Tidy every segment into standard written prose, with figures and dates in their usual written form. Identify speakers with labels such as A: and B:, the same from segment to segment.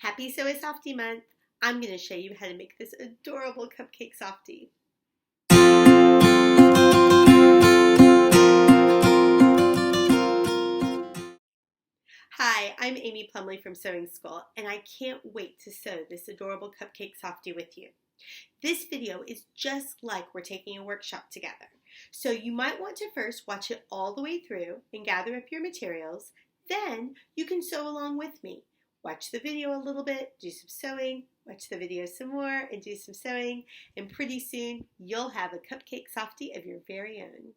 A: Happy Softie Month! I'm going to show you how to make this adorable cupcake softie. Hi, I'm Amy Plumley from Sewing School, and I can't wait to sew this adorable cupcake softie with you. This video is just like we're taking a workshop together. So you might want to first watch it all the way through and gather up your materials. Then you can sew along with me. Watch the video a little bit, do some sewing, watch the video some more, and do some sewing, and pretty soon you'll have a cupcake softie of your very own.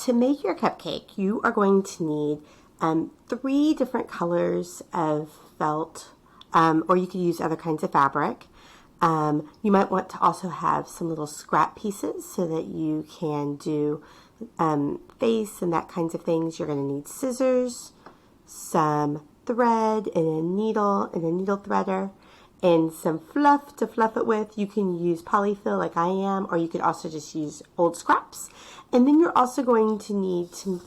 A: To make your cupcake, you are going to need 3 different colors of felt, or you could use other kinds of fabric. You might want to also have some little scrap pieces so that you can do face and that kinds of things. You're going to need scissors, some thread, and a needle threader, and some fluff to fluff it with. You can use polyfill like I am, or you could also just use old scraps. And then you're also going to need to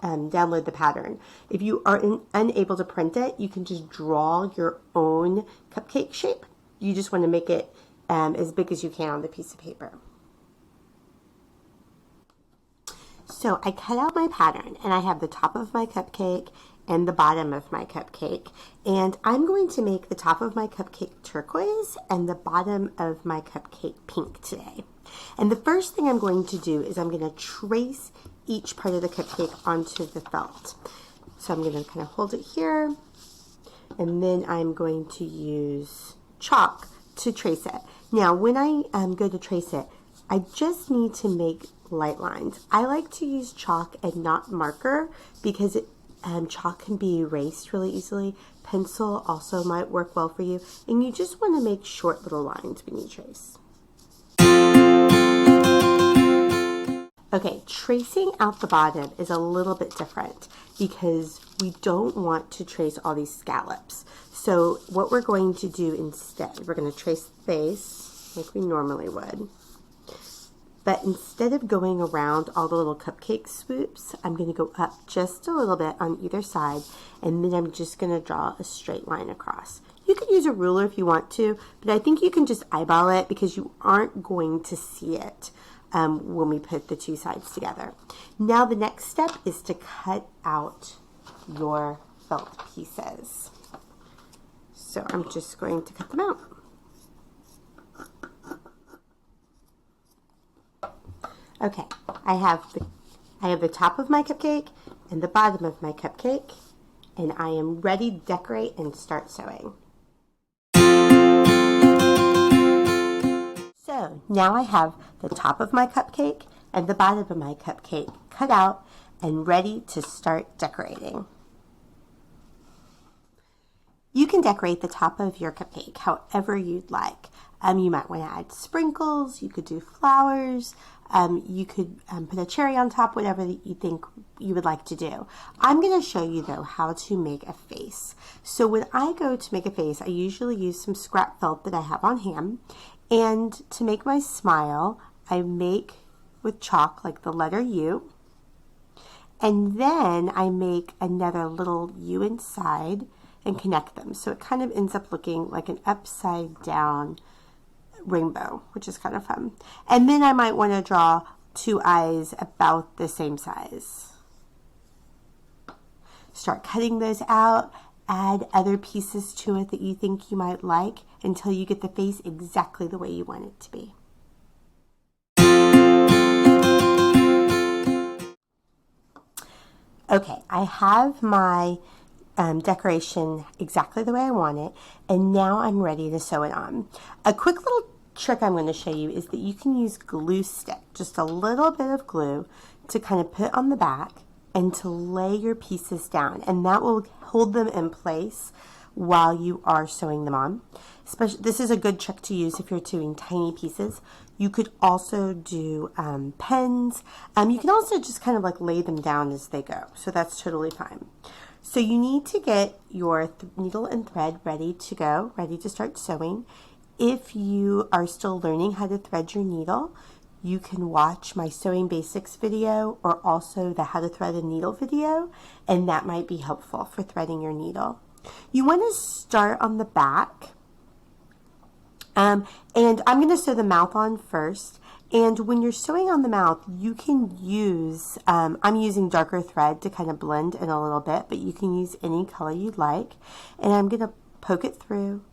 A: download the pattern. If you are unable to print it, you can just draw your own cupcake shape. You just want to make it as big as you can on the piece of paper. So I cut out my pattern, and I have the top of my cupcake and the bottom of my cupcake, and I'm going to make the top of my cupcake turquoise and the bottom of my cupcake pink today. And the first thing I'm going to do is I'm going to trace each part of the cupcake onto the felt. So I'm going to kind of hold it here, and then I'm going to use chalk to trace it. Now when I go to trace it, I just need to make light lines. I like to use chalk and not marker because chalk can be erased really easily. Pencil also might work well for you, and you just want to make short little lines when you trace. Okay, tracing out the bottom is a little bit different because we don't want to trace all these scallops. So what we're going to do instead, we're going to trace the face like we normally would. But instead of going around all the little cupcake swoops, I'm going to go up just a little bit on either side, and then I'm just going to draw a straight line across. You could use a ruler if you want to, but I think you can just eyeball it because you aren't going to see it when we put the two sides together. Now the next step is to cut out your felt pieces. So I'm just going to cut them out. Okay, I have the top of my cupcake and the bottom of my cupcake, and I am ready to decorate and start sewing. So now I have the top of my cupcake and the bottom of my cupcake cut out and ready to start decorating. You can decorate the top of your cupcake however you'd like. You might want to add sprinkles, you could do flowers, you could put a cherry on top, whatever you think you would like to do. I'm going to show you though how to make a face. So when I go to make a face, I usually use some scrap felt that I have on hand, and to make my smile, I make with chalk like the letter U, and then I make another little U inside and connect them. So it kind of ends up looking like an upside down rainbow, which is kind of fun. And then I might want to draw 2 eyes about the same size. Start cutting those out, add other pieces to it that you think you might like until you get the face exactly the way you want it to be. Okay, I have my decoration exactly the way I want it, and now I'm ready to sew it on. A quick little trick I'm going to show you is that you can use glue stick, just a little bit of glue to kind of put on the back and to lay your pieces down, and that will hold them in place while you are sewing them on. This is a good trick to use if you're doing tiny pieces. You could also do pens. You can also just kind of like lay them down as they go, so that's totally fine. So you need to get your needle and thread ready to go, ready to start sewing. If you are still learning how to thread your needle, you can watch my Sewing Basics video or also the How to Thread a Needle video, and that might be helpful for threading your needle. You want to start on the back, and I'm going to sew the mouth on first. And when you're sewing on the mouth, you can use, I'm using darker thread to kind of blend in a little bit, but you can use any color you'd like. And I'm going to poke it through.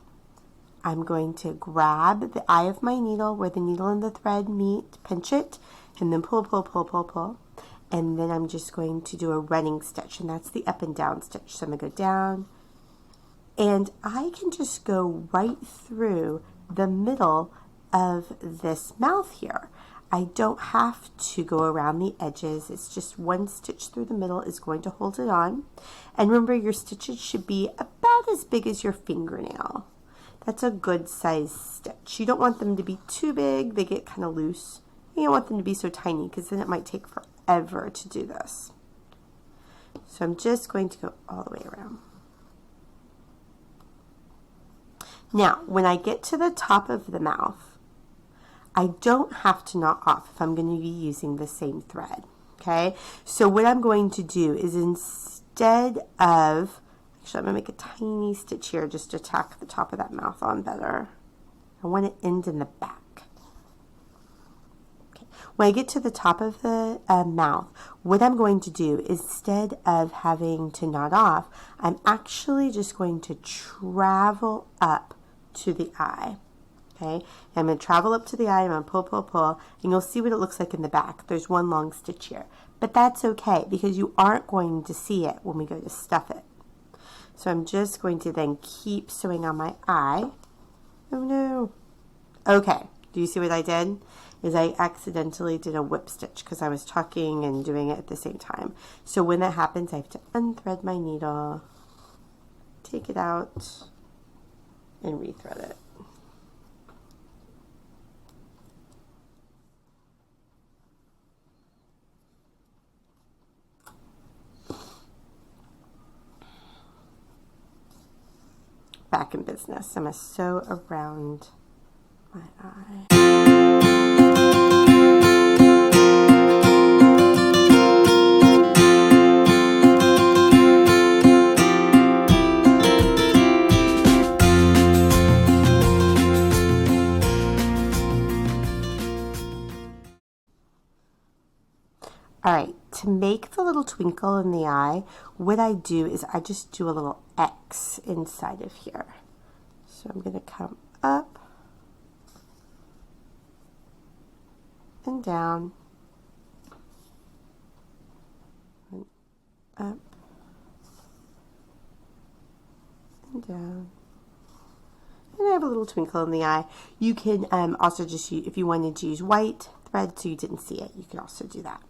A: I'm going to grab the eye of my needle where the needle and the thread meet, pinch it, and then pull, pull, pull, pull, pull. And then I'm just going to do a running stitch, and that's the up and down stitch. So I'm going to go down, and I can just go right through the middle of this mouth here. I don't have to go around the edges. It's just one stitch through the middle is going to hold it on. And remember, your stitches should be about as big as your fingernail. That's a good size stitch. You don't want them to be too big. They get kind of loose. You don't want them to be so tiny because then it might take forever to do this. So I'm just going to go all the way around. Now, when I get to the top of the mouth, I don't have to knot off if I'm going to be using the same thread, okay? So what I'm going to do is instead of, actually I'm going to make a tiny stitch here just to tack the top of that mouth on better. I want to end in the back. Okay. When I get to the top of the mouth, what I'm going to do, instead of having to knot off, I'm actually just going to travel up to the eye. Okay, I'm going to travel up to the eye, I'm going to pull, pull, pull, and you'll see what it looks like in the back. There's one long stitch here, but that's okay because you aren't going to see it when we go to stuff it. So I'm just going to then keep sewing on my eye. Oh no. Okay, do you see what I did? Is I accidentally did a whip stitch because I was talking and doing it at the same time. So when that happens, I have to unthread my needle, take it out, and rethread it. Back in business. I'm going to sew around my eye. All right, to make the little twinkle in the eye, what I do is I just do a little X inside of here. So I'm going to come up and down, and up and down. And I have a little twinkle in the eye. You can also just use, if you wanted to use white thread so you didn't see it, you can also do that.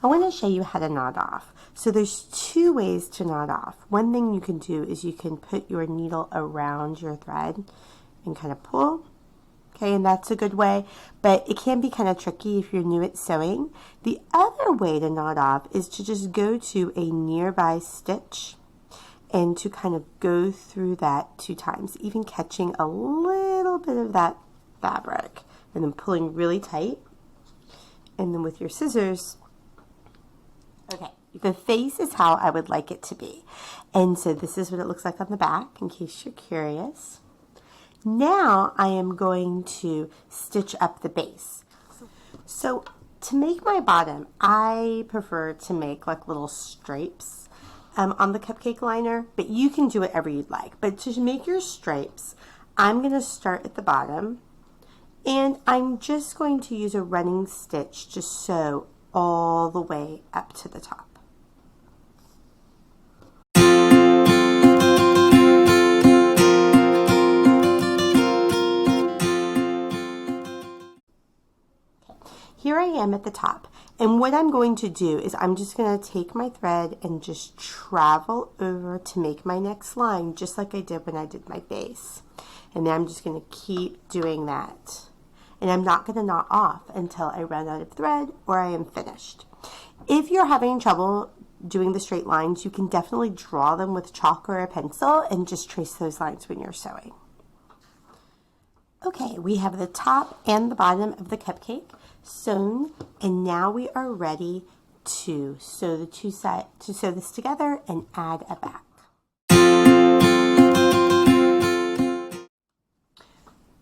A: I want to show you how to knot off. So there's two ways to knot off. One thing you can do is you can put your needle around your thread and kind of pull. Okay, and that's a good way, but it can be kind of tricky if you're new at sewing. The other way to knot off is to just go to a nearby stitch and to kind of go through that 2 times, even catching a little bit of that fabric and then pulling really tight. And then with your scissors, okay, the face is how I would like it to be. And so this is what it looks like on the back, in case you're curious. Now I am going to stitch up the base. So to make my bottom, I prefer to make like little stripes on the cupcake liner, but you can do whatever you'd like. But to make your stripes, I'm going to start at the bottom, and I'm just going to use a running stitch to sew all the way up to the top. here I am at the top. And what I'm going to do is I'm just going to take my thread and just travel over to make my next line, just like I did when I did my base. And then I'm just going to keep doing that. And I'm not going to knot off until I run out of thread or I am finished. If you're having trouble doing the straight lines, you can definitely draw them with chalk or a pencil and just trace those lines when you're sewing. Okay, we have the top and the bottom of the cupcake sewn, and now we are ready to sew this together and add a back.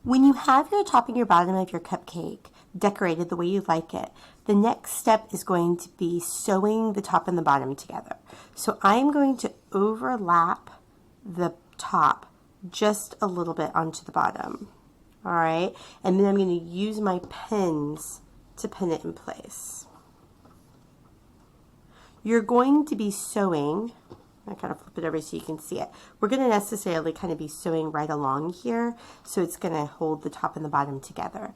A: When you have your top and your bottom of your cupcake decorated the way you like it, the next step is going to be sewing the top and the bottom together. So I'm going to overlap the top just a little bit onto the bottom. All right, and then I'm going to use my pins to pin it in place. You're going to be sewing, I kind of flip it over so you can see it. We're going to necessarily kind of be sewing right along here, so it's going to hold the top and the bottom together.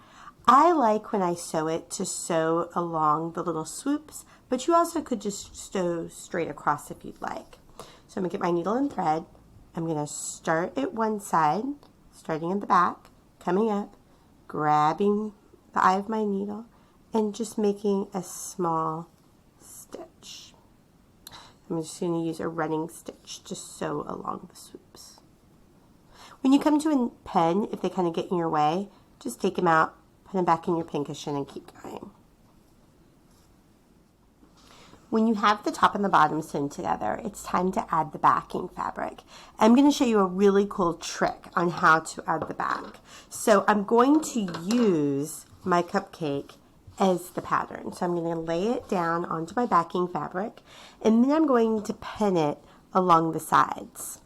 A: I like when I sew it to sew along the little swoops, but you also could just sew straight across if you'd like. So I'm going to get my needle and thread. I'm going to start at one side, starting at the back, coming up, grabbing the eye of my needle, and just making a small stitch. I'm just going to use a running stitch to sew along the swoops. When you come to a pen, if they kind of get in your way, just take them out, put them back in your pin cushion, and keep going. When you have the top and the bottom sewn together, it's time to add the backing fabric. I'm going to show you a really cool trick on how to add the back. So I'm going to use my cupcake as the pattern. So I'm going to lay it down onto my backing fabric, and then I'm going to pin it along the sides.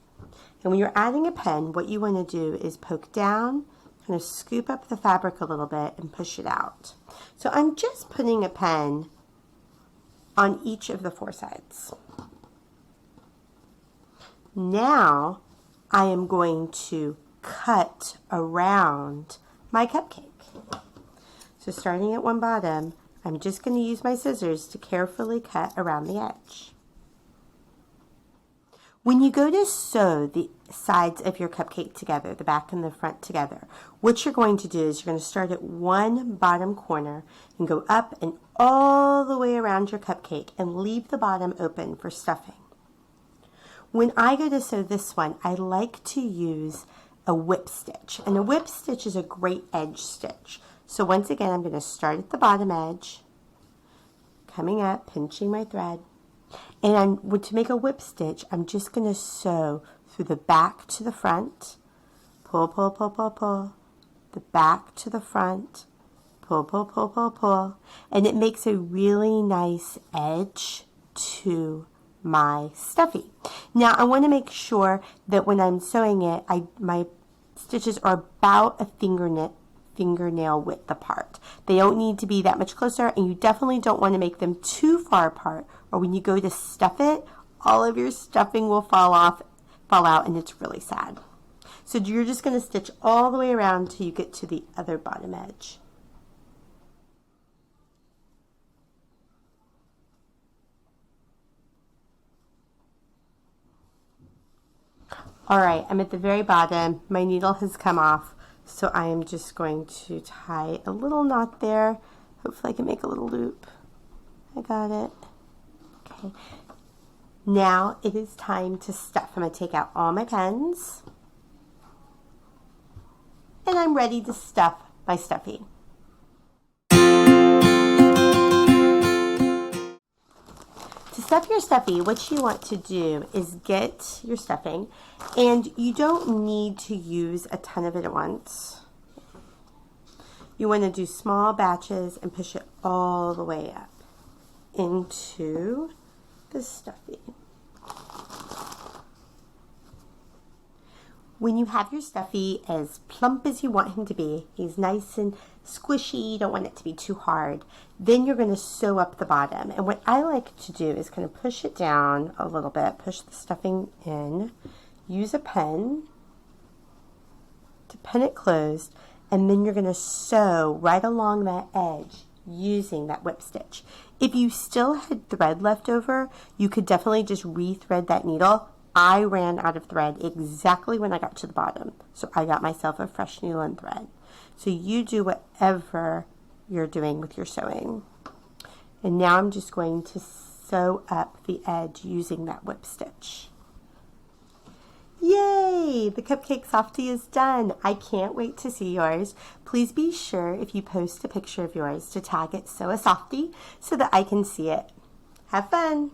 A: And when you're adding a pin, what you want to do is poke down, kind of scoop up the fabric a little bit and push it out. So I'm just putting a pin on each of the four sides. Now I am going to cut around my cupcake. So starting at one bottom, I'm just going to use my scissors to carefully cut around the edge. When you go to sew the sides of your cupcake together, the back and the front together, what you're going to do is you're going to start at one bottom corner and go up and all the way around your cupcake and leave the bottom open for stuffing. When I go to sew this one, I like to use a whip stitch, and a whip stitch is a great edge stitch. So once again, I'm going to start at the bottom edge, coming up, pinching my thread, and to make a whip stitch, I'm just going to sew through the back to the front, pull, pull, pull, pull, pull, the back to the front, pull, pull, pull, pull, pull, and it makes a really nice edge to my stuffy. Now I want to make sure that when I'm sewing it, my stitches are about a fingernail width apart. They don't need to be that much closer, and you definitely don't want to make them too far apart, or when you go to stuff it, all of your stuffing will fall out, and it's really sad. So you're just going to stitch all the way around till you get to the other bottom edge. All right, I'm at the very bottom. My needle has come off, so I am just going to tie a little knot there. Hopefully I can make a little loop. I got it. Okay. Now it is time to stuff. I'm going to take out all my pens, and I'm ready to stuff my stuffy. To stuff your stuffy, what you want to do is get your stuffing, and you don't need to use a ton of it at once. You want to do small batches and push it all the way up into the stuffy. When you have your stuffy as plump as you want him to be, he's nice and squishy, you don't want it to be too hard, then you're going to sew up the bottom. And what I like to do is kind of push it down a little bit, push the stuffing in, use a pen to pin it closed, and then you're going to sew right along that edge using that whip stitch. If you still had thread left over, you could definitely just re-thread that needle. I ran out of thread exactly when I got to the bottom, so I got myself a fresh needle and thread. So you do whatever you're doing with your sewing. And now I'm just going to sew up the edge using that whip stitch. Yay! The Cupcake Softie is done. I can't wait to see yours. Please be sure if you post a picture of yours to tag it Sew a Softie so that I can see it. Have fun!